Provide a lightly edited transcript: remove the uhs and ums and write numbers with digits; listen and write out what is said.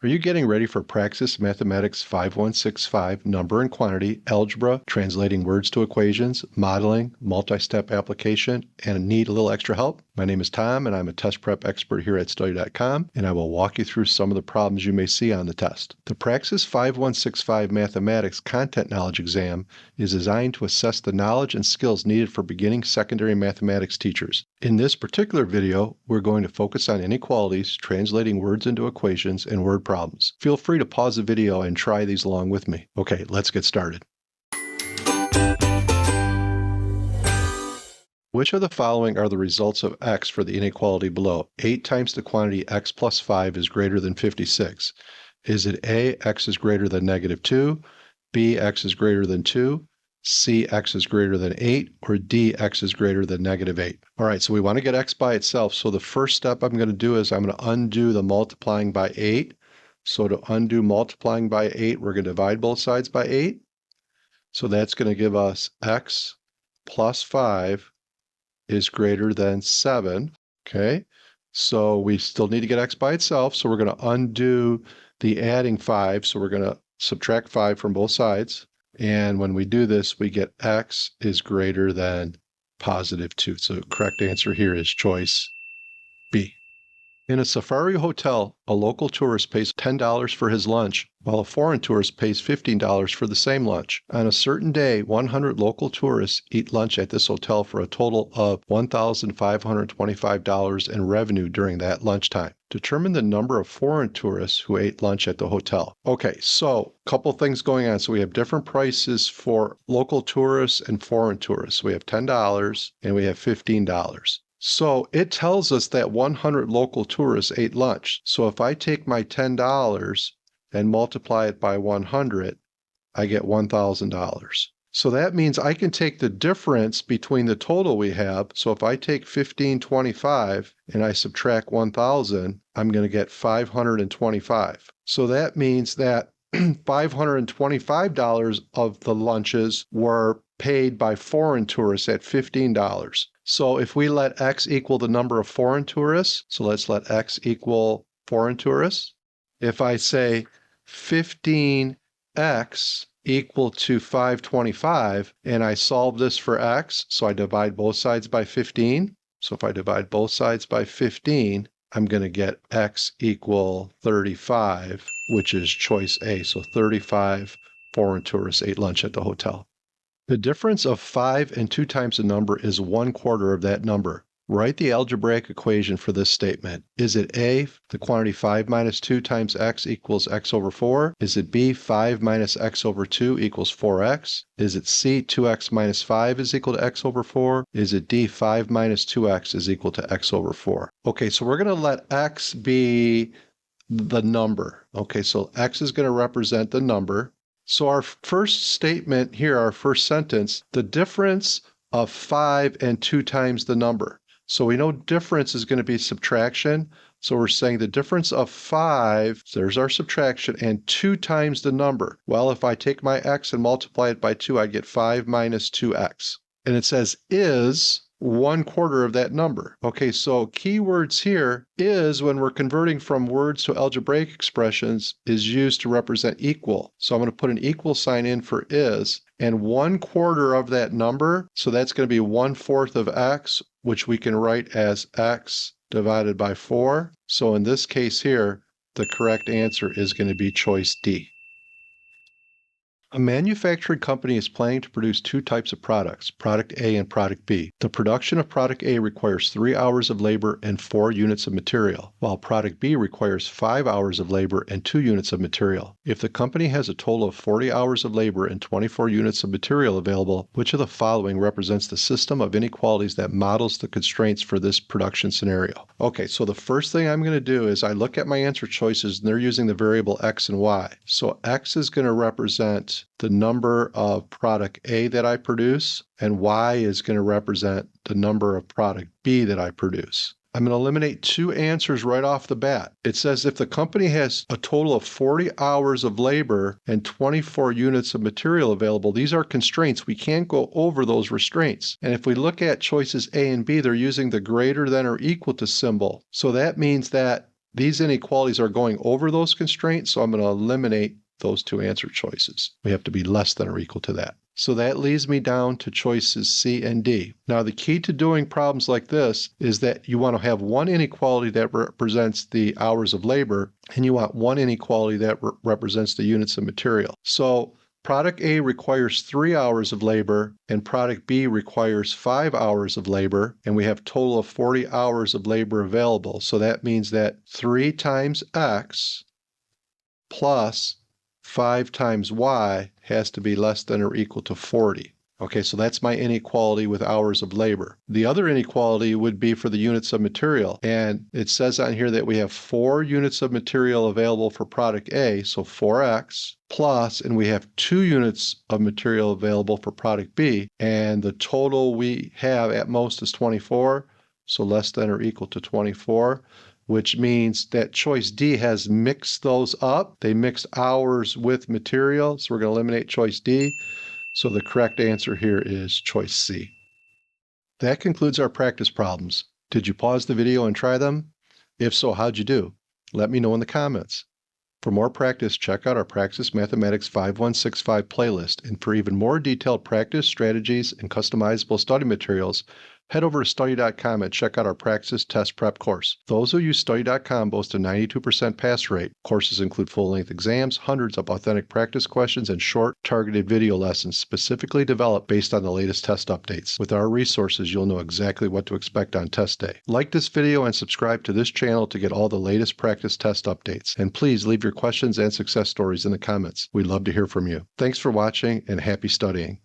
Are you getting ready for Praxis Mathematics 5165, number and quantity, algebra, translating words to equations, modeling, multi-step application, and need a little extra help? My name is Tom, and I'm a test prep expert here at Study.com, and I will walk you through some of the problems you may see on the test. The Praxis 5165 Mathematics Content Knowledge Exam is designed to assess the knowledge and skills needed for beginning secondary mathematics teachers. In this particular video, we're going to focus on inequalities, translating words into equations, and word problems. Feel free to pause the video and try these along with me. Okay, let's get started. Which of the following are the results of x for the inequality below? 8 times the quantity x plus 5 is greater than 56. Is it A, x is greater than -2, B, x is greater than 2, C, x is greater than 8, or D, x is greater than -8? All right, so we want to get x by itself. So the first step I'm going to do is I'm going to undo the multiplying by 8. So to undo multiplying by 8, we're going to divide both sides by 8. So that's going to give us x plus 5 is greater than 7. Okay, so we still need to get x by itself. So we're going to undo the adding 5. So we're going to subtract 5 from both sides. And when we do this, we get x is greater than +2. So the correct answer here is choice B. In a safari hotel, a local tourist pays $10 for his lunch, while a foreign tourist pays $15 for the same lunch. On a certain day, 100 local tourists eat lunch at this hotel for a total of $1,525 in revenue during that lunchtime. Determine the number of foreign tourists who ate lunch at the hotel. Okay, so a couple things going on. So we have different prices for local tourists and foreign tourists. We have $10 and we have $15. So it tells us that 100 local tourists ate lunch. So if I take my $10 and multiply it by 100, I get $1,000. So that means I can take the difference between the total we have. So if I take 1525 and I subtract 1,000, I'm going to get 525. So that means that $525 of the lunches were paid by foreign tourists at $15. So if we let x equal the number of foreign tourists, so let's let x equal foreign tourists. If I say 15x equal to 525, and I solve this for x, so I divide both sides by 15. So if I divide both sides by 15, I'm going to get x equal 35, which is choice A. So 35 foreign tourists ate lunch at the hotel. The difference of 5 and 2 times the number is 1/4 of that number. Write the algebraic equation for this statement. Is it A, the quantity 5 minus 2 times x equals x over 4? Is it B, 5 minus x over 2 equals 4x? Is it C, 2x minus 5 is equal to x over 4? Is it D, 5 minus 2x is equal to x over 4? Okay, so we're going to let x be the number. Okay, so x is going to represent the number. So our first statement here, our first sentence, the difference of 5 and 2 times the number. So we know difference is going to be subtraction. So we're saying the difference of 5, there's our subtraction, and 2 times the number. Well, if I take my x and multiply it by 2, I get 5 minus 2x. And it says is 1/4 of that number. Okay, so keywords here is, when we're converting from words to algebraic expressions, is used to represent equal. So I'm going to put an equal sign in for is, and 1/4 of that number, so that's going to be 1/4 of x, which we can write as x divided by 4. So in this case here, the correct answer is going to be choice D. A manufacturing company is planning to produce 2 types of products, product A and product B. The production of product A requires 3 hours of labor and 4 units of material, while product B requires 5 hours of labor and 2 units of material. If the company has a total of 40 hours of labor and 24 units of material available, which of the following represents the system of inequalities that models the constraints for this production scenario? Okay, so the first thing I'm going to do is I look at my answer choices, and they're using the variable x and y. So x is going to represent the number of product A that I produce, and y is going to represent the number of product B that I produce. I'm going to eliminate 2 answers right off the bat. It says if the company has a total of 40 hours of labor and 24 units of material available, these are constraints. We can't go over those restraints. And if we look at choices A and B, they're using the greater than or equal to symbol. So that means that These inequalities are going over those constraints, so I'm going to eliminate those two answer choices. We have to be less than or equal to that. So that leaves me down to choices C and D. Now, the key to doing problems like this is that you want to have one inequality that represents the hours of labor, and you want one inequality that represents the units of material. So product A requires 3 hours of labor, and product B requires 5 hours of labor, and we have a total of 40 hours of labor available. So that means that 3 times X plus 5 times Y has to be less than or equal to 40. Okay, so that's my inequality with hours of labor. The other inequality would be for the units of material. And it says on here that we have 4 units of material available for product A, so 4x, plus, and we have 2 units of material available for product B, and the total we have at most is 24, so less than or equal to 24. Which means that choice D has mixed those up. They mixed hours with material, so we're going to eliminate choice D. So the correct answer here is choice C. That concludes our practice problems. Did you pause the video and try them? If so, how'd you do? Let me know in the comments. For more practice, check out our Praxis Mathematics 5165 playlist, and for even more detailed practice, strategies, and customizable study materials, head over to study.com and check out our Praxis Test Prep course. Those who use study.com boast a 92% pass rate. Courses include full-length exams, hundreds of authentic practice questions, and short, targeted video lessons specifically developed based on the latest test updates. With our resources, you'll know exactly what to expect on test day. Like this video and subscribe to this channel to get all the latest practice test updates. And please leave your questions and success stories in the comments. We'd love to hear from you. Thanks for watching and happy studying.